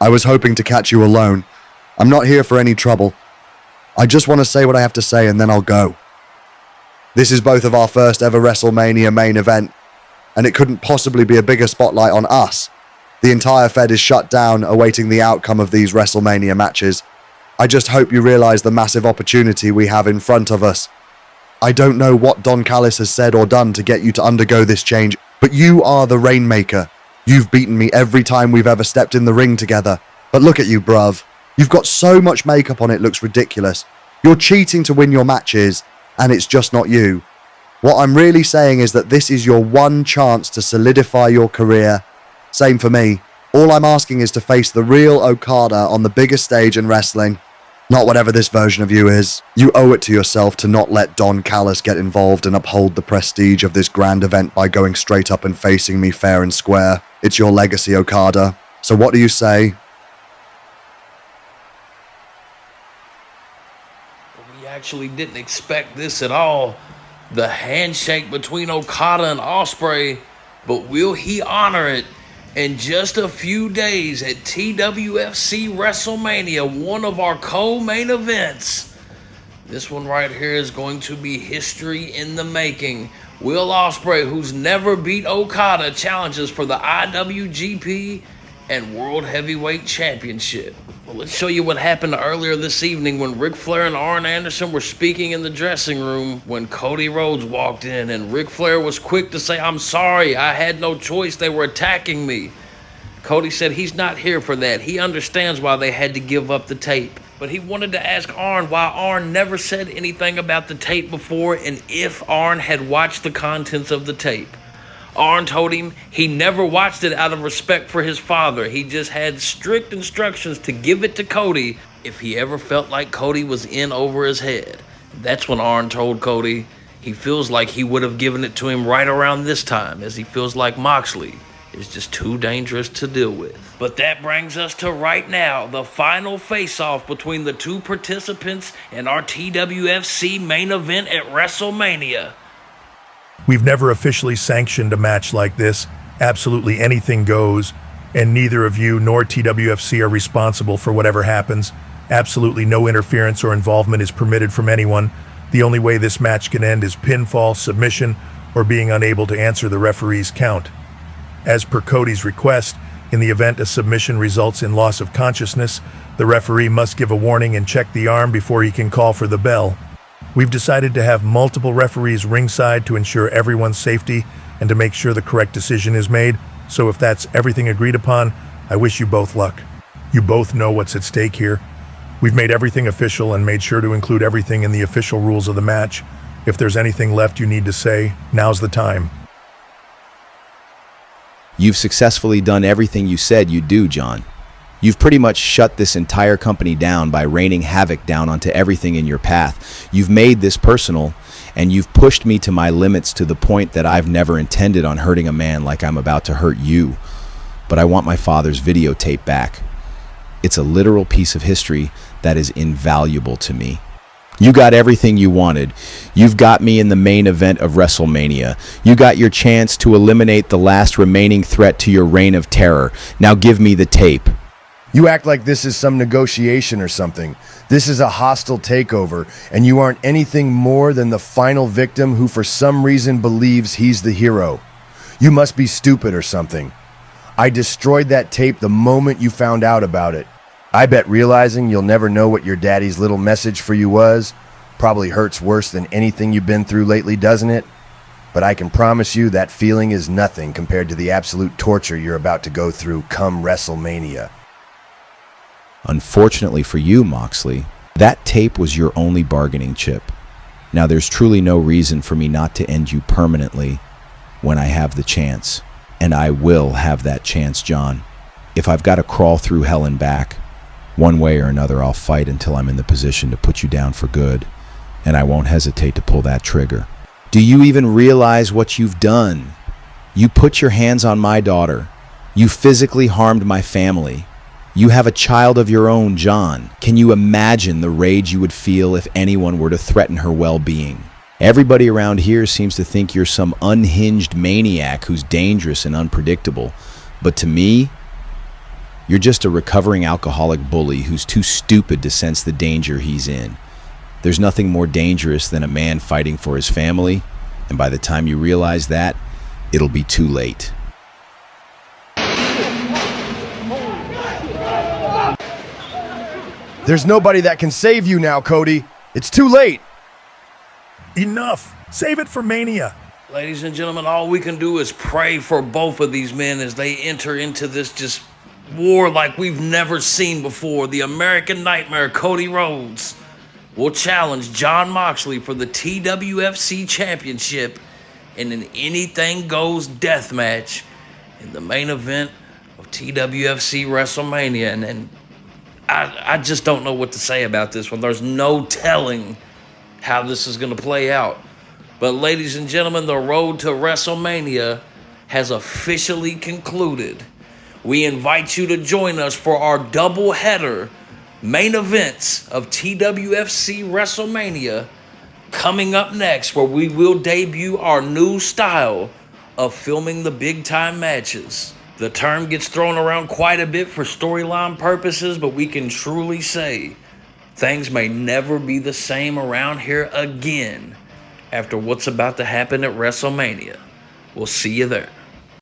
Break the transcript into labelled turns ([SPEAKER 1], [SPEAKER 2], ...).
[SPEAKER 1] I was hoping to catch you alone. I'm not here for any trouble. I just want to say what I have to say and then I'll go. This is both of our first ever WrestleMania main event, and it couldn't possibly be a bigger spotlight on us. The entire Fed is shut down, awaiting the outcome of these WrestleMania matches. I just hope you realize the massive opportunity we have in front of us. I don't know what Don Callis has said or done to get you to undergo this change, but you are the Rainmaker. You've beaten me every time we've ever stepped in the ring together. But look at you, bruv. You've got so much makeup on it looks ridiculous. You're cheating to win your matches, and it's just not you. What I'm really saying is that this is your one chance to solidify your career. Same for me. All I'm asking is to face the real Okada on the biggest stage in wrestling. Not whatever this version of you is. You owe it to yourself to not let Don Callis get involved and uphold the prestige of this grand event by going straight up and facing me fair and square. It's your legacy, Okada. So what do you say?
[SPEAKER 2] We actually didn't expect this at all. The handshake between Okada and Ospreay, but will he honor it? In just a few days at TWFC-Wrestlemania, one of our co-main events. This one right here is going to be history in the making. Will Ospreay, who's never beat Okada, challenges for the IWGP and World Heavyweight Championship. Well, let's show you what happened earlier this evening when Ric Flair and Arn Anderson were speaking in the dressing room when Cody Rhodes walked in, and Ric Flair was quick to say, "I'm sorry, I had no choice, they were attacking me." Cody said he's not here for that. He understands why they had to give up the tape. But he wanted to ask Arn why Arn never said anything about the tape before and if Arn had watched the contents of the tape. Arn told him he never watched it out of respect for his father. He just had strict instructions to give it to Cody if he ever felt like Cody was in over his head. That's when Arn told Cody he feels like he would have given it to him right around this time, as he feels like Moxley is just too dangerous to deal with. But that brings us to right now, the final face-off between the two participants in our TWFC main event at WrestleMania.
[SPEAKER 3] We've never officially sanctioned a match like this. Absolutely anything goes, and neither of you nor TWFC are responsible for whatever happens. Absolutely no interference or involvement is permitted from anyone. The only way this match can end is pinfall, submission, or being unable to answer the referee's count. As per Cody's request, in the event a submission results in loss of consciousness, the referee must give a warning and check the arm before he can call for the bell. We've decided to have multiple referees ringside to ensure everyone's safety and to make sure the correct decision is made. So if that's everything agreed upon, I wish you both luck. You both know what's at stake here. We've made everything official and made sure to include everything in the official rules of the match. If there's anything left you need to say, now's the time.
[SPEAKER 4] You've successfully done everything you said you'd do, John. You've pretty much shut this entire company down by raining havoc down onto everything in your path. You've made this personal, and you've pushed me to my limits to the point that I've never intended on hurting a man like I'm about to hurt you. But I want my father's videotape back. It's a literal piece of history that is invaluable to me. You got everything you wanted. You've got me in the main event of WrestleMania. You got your chance to eliminate the last remaining threat to your reign of terror. Now give me the tape.
[SPEAKER 5] You act like this is some negotiation or something. This is a hostile takeover, and you aren't anything more than the final victim who for some reason believes he's the hero. You must be stupid or something. I destroyed that tape the moment you found out about it. I bet realizing you'll never know what your daddy's little message for you was probably hurts worse than anything you've been through lately, doesn't it? But I can promise you that feeling is nothing compared to the absolute torture you're about to go through come WrestleMania.
[SPEAKER 4] Unfortunately for you, Moxley, that tape was your only bargaining chip. Now there's truly no reason for me not to end you permanently when I have the chance. And I will have that chance, John. If I've got to crawl through hell and back, one way or another I'll fight until I'm in the position to put you down for good. And I won't hesitate to pull that trigger. Do you even realize what you've done? You put your hands on my daughter. You physically harmed my family. You have a child of your own, John. Can you imagine the rage you would feel if anyone were to threaten her well-being? Everybody around here seems to think you're some unhinged maniac who's dangerous and unpredictable. But to me, You're just a recovering alcoholic bully who's too stupid to sense the danger he's in. There's nothing more dangerous than a man fighting for his family, and by the time you realize that, it'll be too late.
[SPEAKER 5] There's nobody that can save you now, Cody. It's too late.
[SPEAKER 3] Enough. Save it for Mania.
[SPEAKER 2] Ladies and gentlemen, all we can do is pray for both of these men as they enter into this just war like we've never seen before. The American Nightmare, Cody Rhodes, will challenge Jon Moxley for the TWFC Championship in an anything goes death match in the main event of TWFC WrestleMania. And I just don't know what to say about this one. There's no telling how this is going to play out. But ladies and gentlemen, the road to WrestleMania has officially concluded. We invite you to join us for our double-header main events of TWFC WrestleMania coming up next, where we will debut our new style of filming the big-time matches. The term gets thrown around quite a bit for storyline purposes, but we can truly say things may never be the same around here again after what's about to happen at WrestleMania. We'll see you there.